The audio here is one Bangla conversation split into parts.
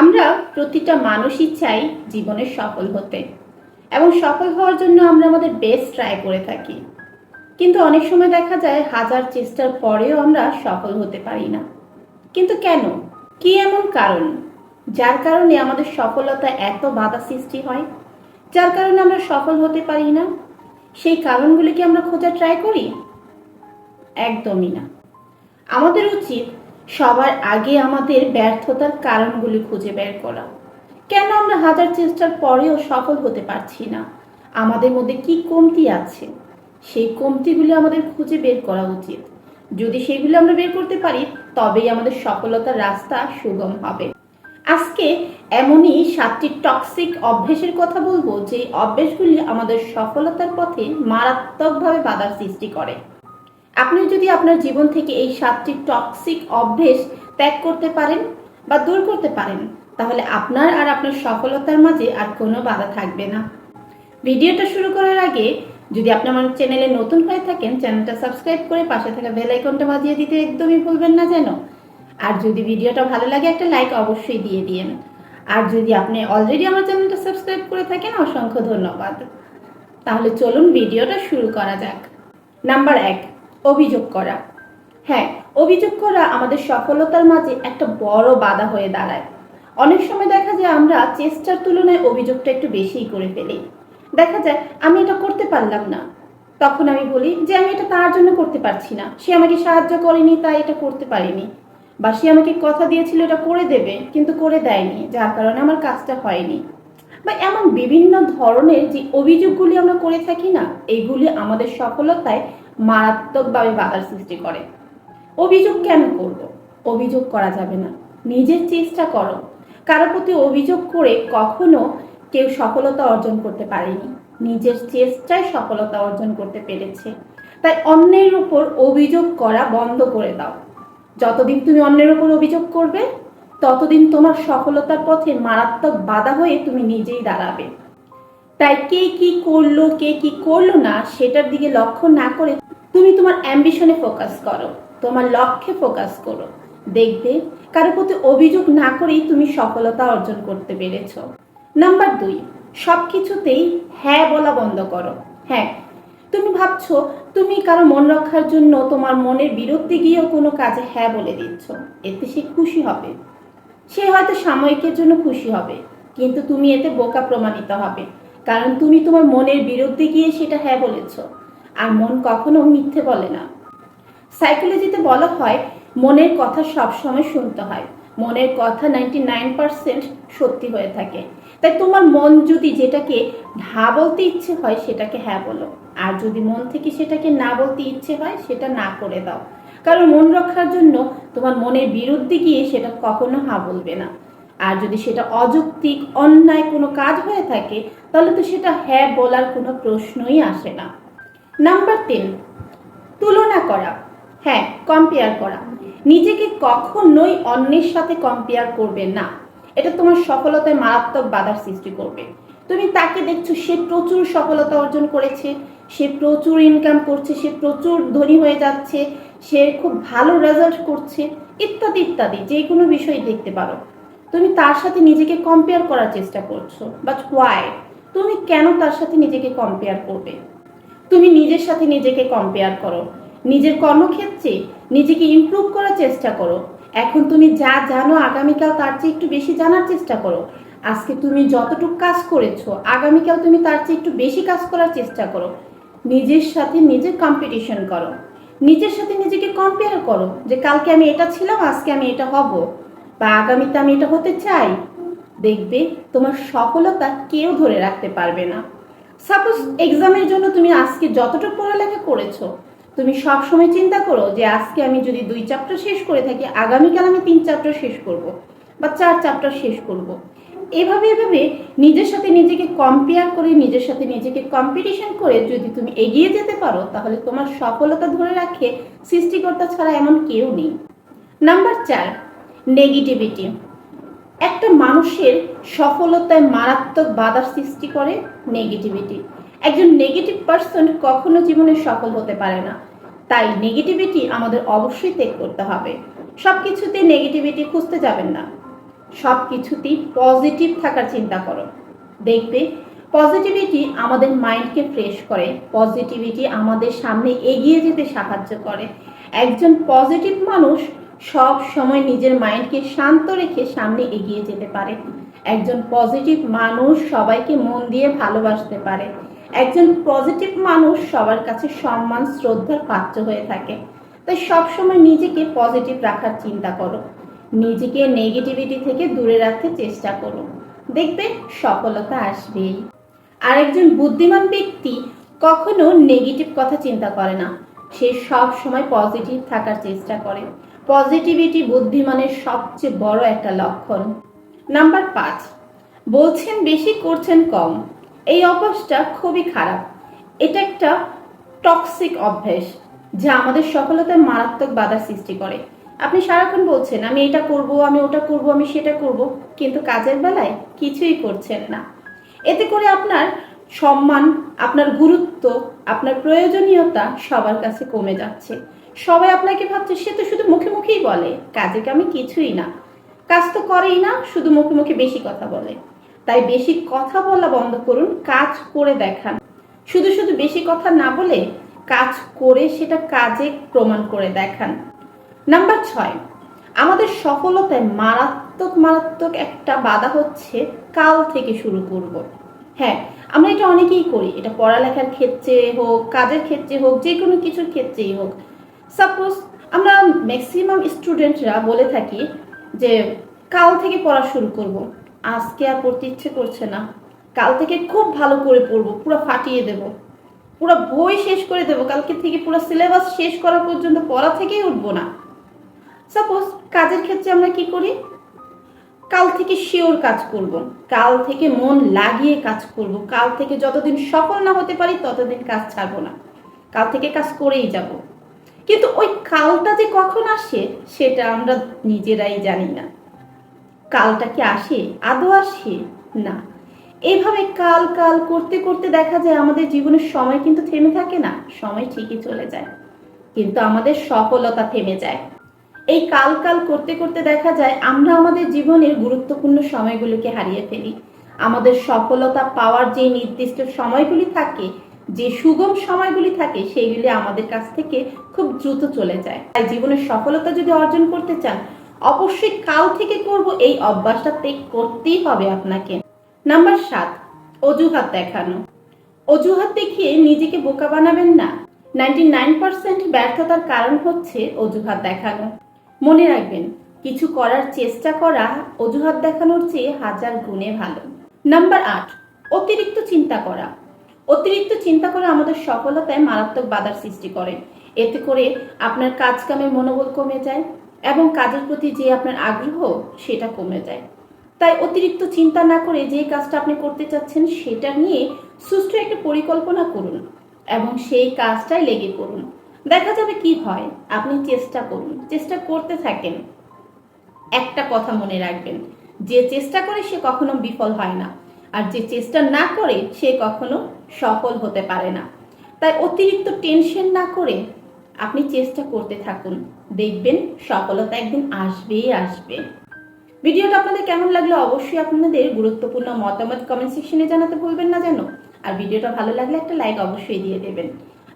আমরা প্রতিটা মানুষই চাই জীবনে সফল হতে এবং সফল হওয়ার জন্য আমরা আমাদের বেস্ট ট্রাই করে থাকি। কিন্তু অনেক সময় দেখা যায় হাজার চেষ্টার পরেও আমরা সফল হতে পারি না। কিন্তু কেন? কি এমন কারণ যার কারণে আমাদের সফলতা এত বাধা সৃষ্টি হয়, যার কারণে আমরা সফল হতে পারি না? সেই কারণগুলি কি আমরা খোঁজা ট্রাই করি? একদমই না। আমাদের উচিত সবার আগে আমাদের ব্যর্থতার কারণগুলি খুঁজে বের করা। কেন আমরা হাজার চেষ্টার পরেও সফল হতে পারছি না? আমাদের মধ্যে কি কমতি আছে? সেই কমতিগুলি আমাদের খুঁজে বের করা উচিত। যদি সেগুলো আমরা বের করতে পারি, তবেই আমাদের সফলতার রাস্তা সুগম হবে। আজকে এমনই 7টি টক্সিক অভ্যেসের কথা বলবো, যে অভ্যেসগুলি আমাদের সফলতার পথে মারাত্মকভাবে বাধার সৃষ্টি করে। আপনি যদি আপনার জীবন থেকে এই 7টি টক্সিক অভ্যেস ত্যাগ করতে পারেন বা দূর করতে পারেন, তাহলে আপনার আর আপনার সফলতার মাঝে আর কোনো বাধা থাকবে না। ভিডিওটা শুরু করার আগে যদি আপনি আমার চ্যানেলে নতুন হয়ে থাকেন, চ্যানেলটা সাবস্ক্রাইব করে পাশে থাকা বেল আইকনটা বাজিয়ে দিতে একদমই ভুলবেন না যেন। আর যদি ভিডিওটা ভালো লাগে একটা লাইক অবশ্যই দিয়ে দিন। আর যদি আপনি অলরেডি আমার চ্যানেলটা সাবস্ক্রাইব করে থাকেন, অসংখ্য ধন্যবাদ। তাহলে চলুন ভিডিওটা শুরু করা যাক। নাম্বার 1, অভিযোগ করা। হ্যাঁ, অভিযোগ করা আমাদের সফলতার মাঝে একটা বড় বাধা হয়ে দাঁড়ায়। অনেক সময় দেখা যায় আমরা চেষ্টার তুলনায় অভিযোগটা একটু বেশিই করে ফেলি। দেখা যায় আমি এটা করতে পারলাম না, তখন আমি বলি যে আমি এটা তার জন্য করতে পারছি না, সে আমাকে সাহায্য করেনি তাই এটা করতে পারিনি। বা সে আমাকে কথা দিয়েছিল এটা করে দেবে, কিন্তু করে দেয়নি, যার কারণে আমার কাজটা হয়নি। বা এমন বিভিন্ন ধরনের যে অভিযোগগুলি আমরা করে থাকি না, এইগুলি আমাদের সফলতায় মারাত্মকভাবে বাধার সৃষ্টি করে। অভিযোগ কেন করব? অভিযোগ করা যাবে না, নিজের চেষ্টা করো। কারো প্রতি অভিযোগ করে কখনো কেউ সফলতা অর্জন করতে পারেনি, নিজের চেষ্টায় সফলতা অর্জন করতে পেরেছে। তাই অন্যের উপর অভিযোগ করা বন্ধ করে দাও। যতদিন তুমি অন্যের উপর অভিযোগ করবে, ততদিন তোমার সফলতার পথে মারাত্মক বাধা হয়ে তুমি নিজেই দাঁড়াবে। তাই কে কি করলো কে কি করলো না সেটার দিকে লক্ষ্য না করে তুমি তোমার অ্যাম্বিশনে ফোকাস করো, তোমার লক্ষ্যে ফোকাস করো। দেখবে কারো প্রতি অভিযোগ না করেই তুমি সফলতা অর্জন করতে পেরেছো। নাম্বার 2, সবকিছুতেই হ্যাঁ বলা বন্ধ করো। হ্যাঁ, তুমি ভাবছো তুমি কারো মন রক্ষার জন্য তোমার মনের বিরুদ্ধে গিয়েও কোনো কাজে হ্যাঁ বলে দিচ্ছ, এতে সে খুশি হবে। সে হয়তো সাময়িকের জন্য খুশি হবে, কিন্তু তুমি এতে বোকা প্রমাণিত হবে, কারণ তুমি তোমার মনের বিরুদ্ধে গিয়ে সেটা হ্যাঁ বলেছ। আর মন কখনো মিথ্যে বলে না। সাইকোলজিতে বলা হয় মনের কথা সবসময় শুনতে হয়, মনের কথা 99% সত্যি হয়ে থাকে। তাই তোমার মন যদি যেটাকে হ্যাঁ বলতে ইচ্ছে হয় সেটাকে হ্যাঁ বলো, আর যদি মন থেকে সেটাকে না বলতে ইচ্ছে হয় সেটা না করে দাও। কারণ মন রক্ষার জন্য তোমার মনের বিরুদ্ধে গিয়ে সেটা কখনো হ্যাঁ বলবে না। আর যদি সেটা অযৌক্তিক অন্যায় কোনো কাজ হয়ে থাকে, তাহলে তো সেটা হ্যাঁ বলার কোনো প্রশ্নই আসে না। নাম্বার 3, তুলনা করা। হ্যাঁ, কম্পেয়ার করা। নিজেকে কখনোই অন্যের সাথে কম্পেয়ার করবে না, এটা তোমার সফলতায় মারাত্মক বাধার সৃষ্টি করবে। তুমি তাকে দেখছো সে প্রচুর সফলতা অর্জন করেছে, সে প্রচুর ইনকাম করছে, সে প্রচুর ধনী হয়ে যাচ্ছে, সে খুব ভালো রেজাল্ট করছে, ইত্যাদি ইত্যাদি যে কোনো বিষয় দেখতে পারো। তুমি তার সাথে নিজেকে কম্পেয়ার করার চেষ্টা করছো, বাট হোয়াই? তুমি কেন তার সাথে নিজেকে কম্পেয়ার করবে? তুমি নিজের সাথে নিজেকে কম্পেয়ার করো, নিজের কর্মক্ষেত্রে নিজেকে ইমপ্রুভ করার চেষ্টা করো। এখন তুমি যা জানো আগামীকাল তার চেয়ে একটু বেশি জানার চেষ্টা করো। আজকে তুমি যতটুকু কাজ করেছো, আগামীকাল তুমি তার চেয়ে একটু বেশি কাজ করার চেষ্টা করো। নিজের সাথে নিজের কম্পিটিশন করো, নিজের সাথে নিজেকে কম্পেয়ার করো যে কালকে আমি এটা ছিলাম, আজকে আমি এটা হব, বা আগামীতে আমি এটা হতে চাই। দেখবে তোমার সফলতা কেউ ধরে রাখতে পারবে না। সাপোজ এক্সামের জন্য তুমি আজকে যতটুকু পড়ালেখা করেছো, তুমি সব সময় চিন্তা করো যে আজকে আমি যদি 2 চ্যাপ্টার শেষ করে থাকি, আগামীকাল আমি 3 চ্যাপ্টার শেষ করব বা 4 চ্যাপ্টার শেষ করব। এভাবে এভাবে নিজের সাথে নিজেকে কম্পেয়ার করে, নিজের সাথে নিজেকে কম্পিটিশন করে যদি তুমি এগিয়ে যেতে পারো, তাহলে তোমার সফলতা ধরে রাখে সৃষ্টিকর্তা ছাড়া এমন কেউ নেই। Number 4, negativity. একটা মানুষের সফলতায় মারাত্মক বাধার সৃষ্টি করে নেগেটিভিটি। একজন নেগেটিভ পার্সন কখনো জীবনে সফল হতে পারে না। তাই নেগেটিভিটি আমাদের অবশ্যই ত্যাগ করতে হবে। সবকিছুতে নেগেটিভিটি খুঁজতে যাবেন না। সব কিছুতেই পজিটিভ থাকার চিন্তা করো। দেখবে পজিটিভিটি আমাদের মাইন্ডকে ফ্রেশ করে, পজিটিভিটি আমাদের সামনে এগিয়ে যেতে সাহায্য করে। একজন পজিটিভ মানুষ সব সময় নিজের মাইন্ডকে শান্ত রেখে সামনে এগিয়ে যেতে পারে। একজন পজিটিভ মানুষ সবাইকে মন দিয়ে ভালোবাসতে পারে। একজন পজিটিভ মানুষ সবার কাছে সম্মান শ্রদ্ধার পাত্র হয়ে থাকে। তাই সবসময় নিজেকে পজিটিভ রাখার চিন্তা করো, নিজেকে নেগেটিভিটি থেকে দূরে রাখতে চেষ্টা করো, দেখবে সফলতা আসবেই। আর একজন বুদ্ধিমান ব্যক্তি কখনো নেগেটিভ কথা চিন্তা করে না, সে সব সময় পজিটিভ থাকার চেষ্টা করে। পজিটিভিটি বুদ্ধিমানের সবচেয়ে বড় একটা লক্ষণ। নাম্বার 5, বলছেন বেশি করছেন কম। এই অভ্যাসটা খুবই খারাপ। এটা একটা টক্সিক অভ্যাস যা আমাদের সফলতায় মারাত্মক বাধা সৃষ্টি করে। আপনি সারাক্ষণ বলছেন আমি এটা করব, আমি ওটা করব, আমি সেটা করব, কিন্তু কাজের বেলায় কিছুই করছেন না। এতে করে আপনার সম্মান, আপনার গুরুত্ব, আপনার প্রয়োজনীয়তা সবার কাছে কমে যাচ্ছে। সবাই আপনাকে ভাবছে সে তো শুধু মুখে মুখেই বলে, কাজে কামে কিছুই না, কাজ তো করেই না, শুধু মুখে মুখে বেশি কথা বলে। তাই বেশি কথা বলা বন্ধ করুন, কাজ করে দেখান। শুধু শুধু বেশি কথা না বলে কাজ করে সেটা কাজে প্রমাণ করে দেখান। নাম্বার 6, আমাদের সফলতায় মারাত্মক একটা বাধা হচ্ছে কাল থেকে শুরু করব। হ্যাঁ, আমরা এটা অনেকেই করি, এটা পড়ালেখার ক্ষেত্রে হোক, কাজের ক্ষেত্রে হোক, যে কোনো কিছুর ক্ষেত্রেই হোক। সাপোজ আমরা ম্যাক্সিমাম স্টুডেন্টরা বলে থাকি যে কাল থেকে পড়া শুরু করব, আজকে আর পড়তে ইচ্ছে করছে না, কাল থেকে খুব ভালো করে পড়বো, পুরো ফাটিয়ে দেব, পুরো বই শেষ করে দেবো, কালকে থেকে পুরো সিলেবাস শেষ করা পর্যন্ত পড়া থেকেই উঠবো না। সাপোজ কাজের ক্ষেত্রে আমরা কি করি, কাল থেকে শিওর কাজ করব, কাল থেকে মন লাগিয়ে কাজ করব, কাল থেকে যতদিন সফল না হতে পারি ততদিন কাজ ছাড়বো না, কাল থেকে কাজ করেই যাব। কিন্তু ওই কালটা যে কখন আসে সেটা আমরা নিজেরাই জানি না। কালটা কি আসে, আদৌ আসে না। এইভাবে কাল কাল করতে করতে দেখা যায় আমাদের জীবনের সময় কিন্তু থেমে থাকে না, সময় ঠিকই চলে যায়, কিন্তু আমাদের সফলতা থেমে যায়। এই কাল কাল করতে করতে দেখা যায় আমরা আমাদের জীবনের গুরুত্বপূর্ণ সময়গুলোকে হারিয়ে ফেলি। আমাদের সফলতা পাওয়ার যে নির্দিষ্ট সময়গুলি থাকে, যে সুগম সময়গুলি থাকে, সেগুলি আমাদের কাছ থেকে খুব দ্রুত চলে যায়। তাই জীবনের সফলতা যদি অর্জন করতে চান, অবশ্যই কাল থেকে করব এই অভ্যাসটা ত্যাগ করতেই হবে আপনাকে। নাম্বার 7, অজুহাত দেখানো। অজুহাত দেখিয়ে নিজেকে বোকা বানাবেন না। 99% ব্যর্থতার কারণ হচ্ছে অজুহাত দেখানো। মনে রাখবেন, কিছু করার চেষ্টা করা অজুহাত দেখানোর চেয়ে 1000 গুণে ভালো। নাম্বার 8, অতিরিক্ত চিন্তা করা। অতিরিক্ত চিন্তা করা আমাদের সফলতায় মারাত্মক বাধার সৃষ্টি করে। এতে করে আপনার কাজ কামের মনোবল কমে যায় এবং কাজের প্রতি যে আপনার আগ্রহ সেটা কমে যায়। তাই অতিরিক্ত চিন্তা না করে যে কাজটা আপনি করতে চাচ্ছেন সেটা নিয়ে সুষ্ঠু একটা পরিকল্পনা করুন এবং সেই কাজটাই লেগে পড়ুন। দেখা যাবে কি হয়। আপনি চেষ্টা করুন, চেষ্টা করতে থাকেন। একটা কথা মনে রাখবেন, যে চেষ্টা করে সে কখনো বিফল হয় না, আর যে চেষ্টা না করে সে কখনো সফল হতে পারে না। তাই অতিরিক্ত টেনশন না করে আপনি চেষ্টা করতে থাকুন, দেখবেন সফলতা একদিন আসবেই আসবে। ভিডিওটা আপনাদের কেমন লাগলো অবশ্যই আপনাদের গুরুত্বপূর্ণ মতামত কমেন্ট সেকশনে জানাতে ভুলবেন না যেন। আর ভিডিওটা ভালো লাগলে একটা লাইক অবশ্যই দিয়ে দেবেন।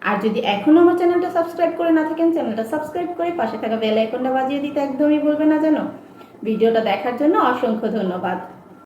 আর যদি এখনো আমার চ্যানেলটা সাবস্ক্রাইব করে না থাকেন, চ্যানেলটা সাবস্ক্রাইব করে পাশে থাকা বেল আইকনটা বাজিয়ে দিতে একদমই ভুলবেন না যেন। ভিডিওটা দেখার জন্য অসংখ্য ধন্যবাদ।